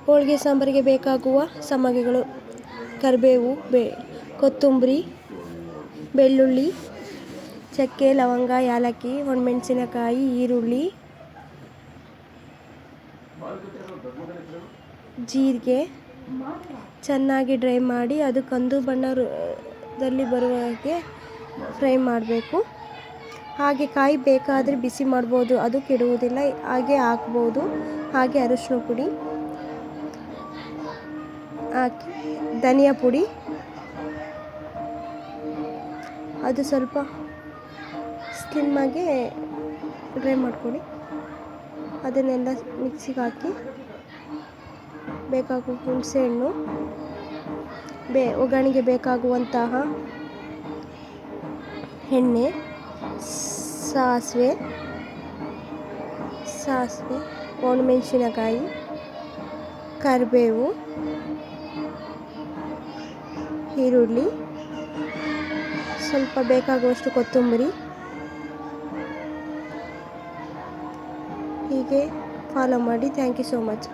ಹೋಳಿಗೆ ಸಾಂಬಾರಿಗೆ ಬೇಕಾಗುವ ಸಾಮಗ್ರಿಗಳು: ಕರಿಬೇವು, ಕೊತ್ತಂಬರಿ, ಬೆಳ್ಳುಳ್ಳಿ, ಚಕ್ಕೆ, ಲವಂಗ, ಏಲಕ್ಕಿ, ಒಣಮೆಣಸಿನಕಾಯಿ, ಈರುಳ್ಳಿ, ಜೀರಿಗೆ ಚೆನ್ನಾಗಿ ಡ್ರೈ ಮಾಡಿ ಅದು ಕಂದು ಬಣ್ಣದಲ್ಲಿ ಬರುವಾಗೆ ಫ್ರೈ ಮಾಡಬೇಕು. ಹಾಗೆ ಕಾಯಿ ಬೇಕಾದರೆ ಬಿಸಿ ಮಾಡ್ಬೋದು, ಅದು ಕೆಡುವುದಿಲ್ಲ, ಹಾಗೆ ಹಾಕ್ಬೋದು. ಹಾಗೆ ಅರಿಶಿನ ಪುಡಿ ಹಾಕಿ, ಧನಿಯಾ ಪುಡಿ, ಅದು ಸ್ವಲ್ಪ ಸ್ಲಿಮ್ಮಾಗಿ ಡ್ರೈ ಮಾಡ್ಕೊಳ್ಳಿ. ಅದನ್ನೆಲ್ಲ ಮಿಕ್ಸಿಗೆ ಹಾಕಿ ಬೇಕಾಗುವ ಹುಣಸೆಹಣ್ಣು, ಒಗ್ಗರಣೆಗೆ ಬೇಕಾಗುವಂತಹ ಎಣ್ಣೆ, ಸಾಸಿವೆ, ಒಣಮೆಣಸಿನಕಾಯಿ, ಕರಿಬೇವು, ಈರುಳ್ಳಿ, ಸ್ವಲ್ಪ ಬೇಕಾಗುವಷ್ಟು ಕೊತ್ತಂಬರಿ, ಹೀಗೆ ಫಾಲೋ ಮಾಡಿ. Thank you so much.